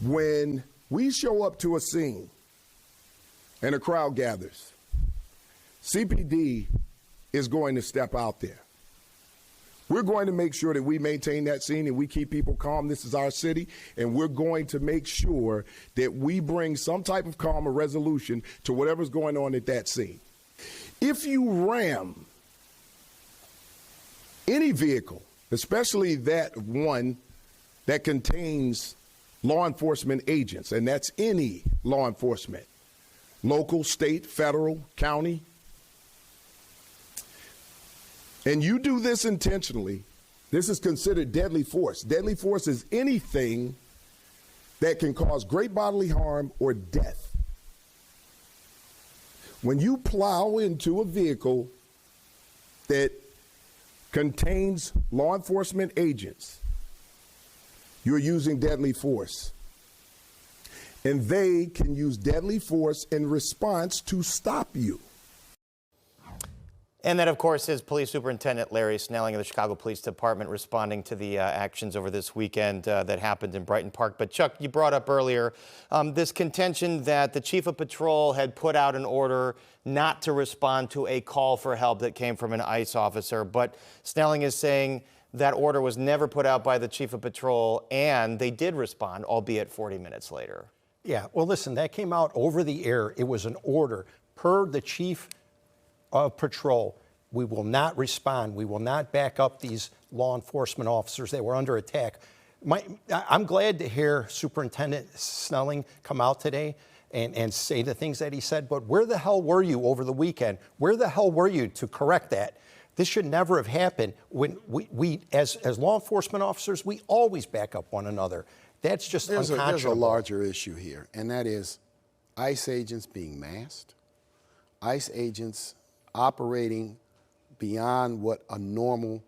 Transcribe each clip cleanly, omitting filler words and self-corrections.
When we show up to a scene and a crowd gathers, CPD is going to step out there. We're going to make sure that we maintain that scene and we keep people calm. This is our city, and we're going to make sure that we bring some type of calm or resolution to whatever's going on at that scene. If you ram any vehicle, especially that one that contains law enforcement agents, and that's any law enforcement, local, state, federal, county, and you do this intentionally, this is considered deadly force. Deadly force is anything that can cause great bodily harm or death. When you plow into a vehicle that contains law enforcement agents, you're using deadly force. And they can use deadly force in response to stop you. And that, of course, is Police Superintendent Larry Snelling of the Chicago Police Department responding to the actions over this weekend that happened in Brighton Park. But, Chuck, you brought up earlier this contention that the Chief of Patrol had put out an order not to respond to a call for help that came from an ICE officer. But Snelling is saying that order was never put out by the Chief of Patrol, and they did respond, albeit 40 minutes later. Yeah, well, listen, that came out over the air. It was an order per the Chief of Patrol. We will not respond. We will not back up these law enforcement officers that were under attack. I'm glad to hear Superintendent Snelling come out today and say the things that he said, but where the hell were you over the weekend? Where the hell were you to correct that? This should never have happened. When we as law enforcement officers, we always back up one another. That's just unconscionable. There's a larger issue here, and that is ICE agents being masked, ICE agents operating beyond what a normal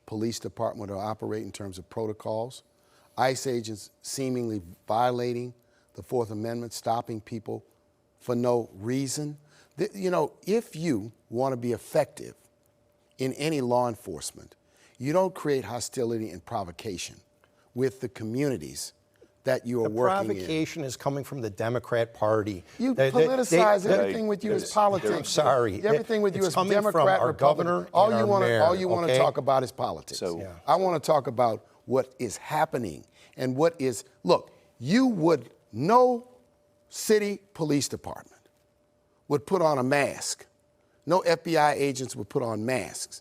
police department would operate in terms of protocols, ICE agents seemingly violating the Fourth Amendment, stopping people for no reason. You know, if you want to be effective in any law enforcement, you don't create hostility and provocation with the communities that you are working in. The provocation is coming from the Democrat Party. You politicize everything with you as politics. I'm sorry. Everything with you is Democrat, our Republican. governor, all you want to talk about is politics. So, yeah. I want to talk about what is happening and what is, look, no city police department would put on a mask. No FBI agents would put on masks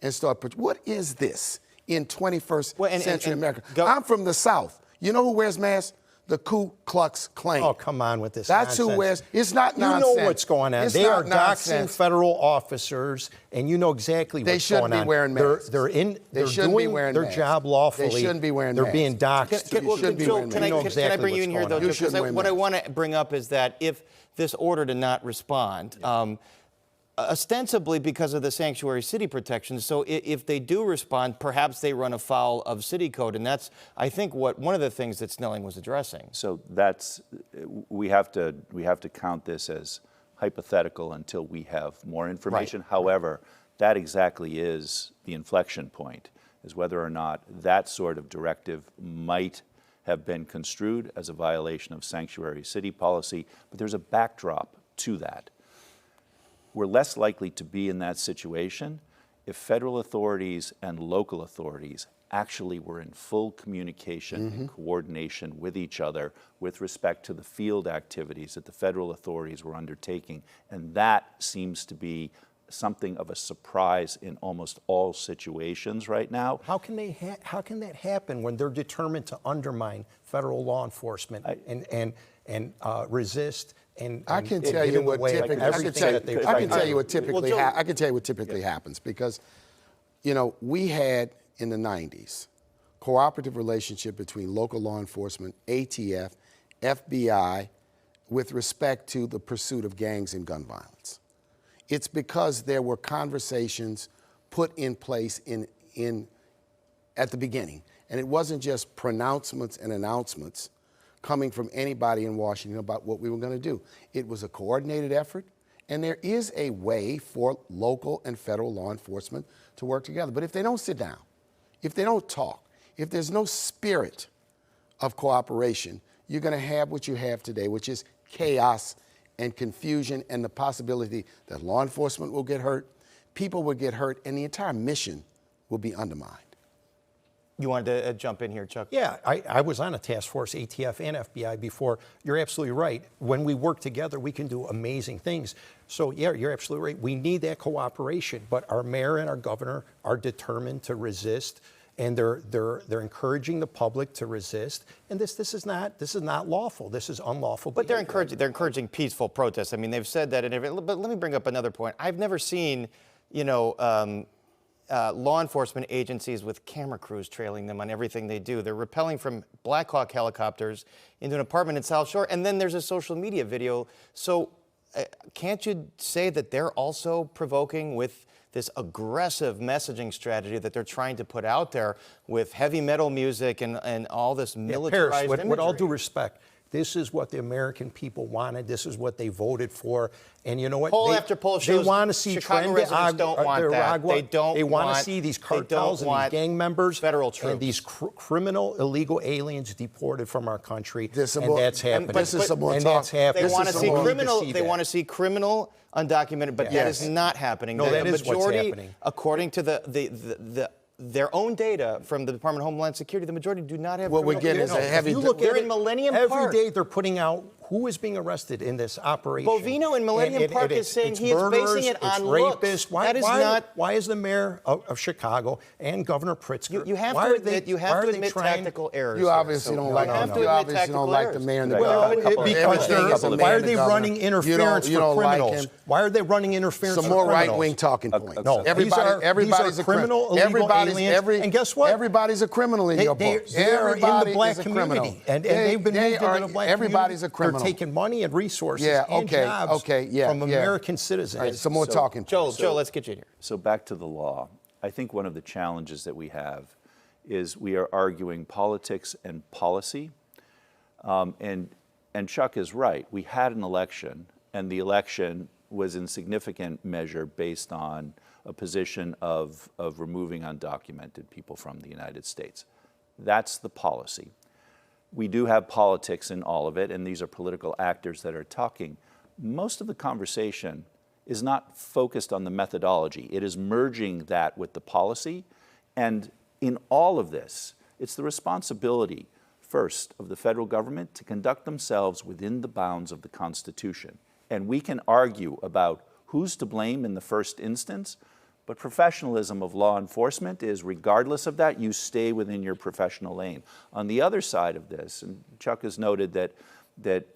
and start, what is this in 21st century America? I'm from the South. You know who wears masks? The Ku Klux Klan. Oh, come on with this That's nonsense. who wears. It's not nonsense. You know what's going on. They are doxing federal officers, and you know exactly what's going on. They shouldn't be wearing masks. They're doing their job lawfully. They shouldn't be wearing masks. They're being doxed. Can I bring you in here, though? Because what I want to bring up is that if this order to not respond, ostensibly because of the sanctuary city protections. So if they do respond, perhaps they run afoul of city code. And that's, I think, one of the things that Snelling was addressing. So that's, we have to count this as hypothetical until we have more information. Right. However, that exactly is the inflection point, is whether or not that sort of directive might have been construed as a violation of sanctuary city policy. But there's a backdrop to that. We're less likely to be in that situation if federal authorities and local authorities actually were in full communication and coordination with each other with respect to the field activities that the federal authorities were undertaking. And that seems to be something of a surprise in almost all situations right now. How can that happen when they're determined to undermine federal law enforcement and resist? I can tell you what typically happens, because, you know, we had in the 90s cooperative relationship between local law enforcement, ATF, FBI, with respect to the pursuit of gangs and gun violence. It's because there were conversations put in place at the beginning, and it wasn't just pronouncements and announcements coming from anybody in Washington about what we were going to do. It was a coordinated effort, and there is a way for local and federal law enforcement to work together. But if they don't sit down, if they don't talk, if there's no spirit of cooperation, you're going to have what you have today, which is chaos and confusion and the possibility that law enforcement will get hurt, people will get hurt, and the entire mission will be undermined. You wanted to jump in here, Chuck? Yeah, I was on a task force, ATF and FBI, before. You're absolutely right. When we work together, we can do amazing things. So, yeah, you're absolutely right. We need that cooperation. But our mayor and our governor are determined to resist, and they're encouraging the public to resist. And this is not lawful. This is unlawful. But they're behavior. encouraging peaceful protests. I mean, they've said that in every. But let me bring up another point. I've never seen, law enforcement agencies with camera crews trailing them on everything they do. They're rappelling from Black Hawk helicopters into an apartment in South Shore, and then there's a social media video. So can't you say that they're also provoking with this aggressive messaging strategy that they're trying to put out there with heavy metal music and all this militarized Paris, imagery? with all due respect, this is what the American people wanted. This is what they voted for. And you know what? Poll after poll they shows want to see Chicago Tren de residents don't want that. Aragua. They don't They want want- to see these they don't cartels and want these gang members federal troops. and these criminal illegal aliens deported from our country. This is and more- that's happening. this is some more and talk. that's happening. They want to is see some more- criminal. see They that. want to see criminal undocumented, but that Yes. is not happening. No, The that is what's majority, happening. according to their own data from the Department of Homeland Security, the majority do not have. What we're criminal getting is a convictions. heavy- If you look They're at in Millennium every Park. day they're putting out who is being arrested in this operation. Bovino in Millennium And Park is it's- saying it's he is basing murderers, it on it's looks. rapists. That is not- Why is the mayor of Chicago and Governor Pritzker? You have why to are they- admit. You why have are to they admit trying- tactical errors. You here. obviously So don't like you have them. to You admit obviously tactical don't like the errors. mayor and the Right. Well, governor. Couple because Everything they're, is a why mayor are and the they governor. running You interference don't for like criminals? him. Why are they running interference Some for more criminals? right-wing talking points. No, everybody's a criminal, criminal. illegal aliens. And guess what? Everybody's a criminal in your books. They are in the Everybody black is a community, criminal. and they've been moved into the black everybody's a community. criminal. They're taking money and resources Yeah, and okay, jobs okay, yeah, from yeah. American citizens. All right, some more talking points. Joe, let's get you in here. So back to the law. I think one of the challenges that we have is we are arguing politics and policy. And Chuck is right. We had an election, and the election was in significant measure based on a position of removing undocumented people from the United States. That's the policy. We do have politics in all of it, and these are political actors that are talking. Most of the conversation is not focused on the methodology. It is merging that with the policy. And in all of this, it's the responsibility, first, of the federal government to conduct themselves within the bounds of the Constitution. And we can argue about who's to blame in the first instance, but professionalism of law enforcement is, regardless of that, you stay within your professional lane. On the other side of this, and Chuck has noted that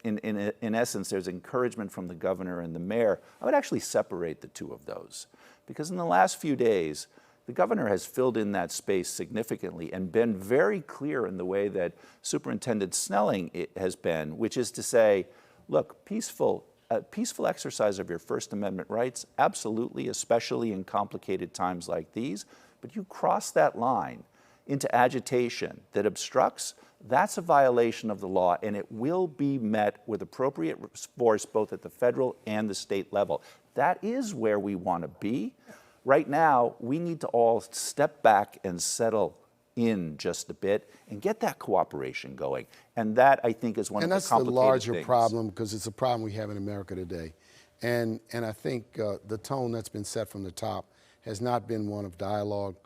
in essence there's encouragement from the governor and the mayor, I would actually separate the two of those. Because in the last few days, the governor has filled in that space significantly and been very clear in the way that Superintendent Snelling has been, which is to say, look, peaceful exercise of your First Amendment rights, absolutely, especially in complicated times like these, but you cross that line into agitation that obstructs, that's a violation of the law, and it will be met with appropriate force both at the federal and the state level. That is where we want to be. Right now, we need to all step back and settle in just a bit and get that cooperation going. And that, I think, is one And of that's the the complicated larger things. problem, because it's a problem we have in America today. And I think the tone that's been set from the top has not been one of dialogue,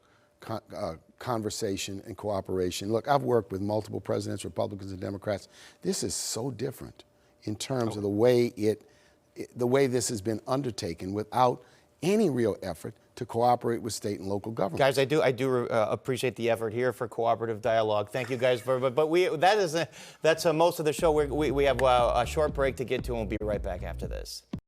conversation, and cooperation. Look, I've worked with multiple presidents, Republicans and Democrats. This is so different in terms of the way this has been undertaken without any real effort to cooperate with state and local governments. Guys, I do appreciate the effort here for cooperative dialogue. Thank you guys for, but that's most of the show. We have a short break to get to, and we'll be right back after this.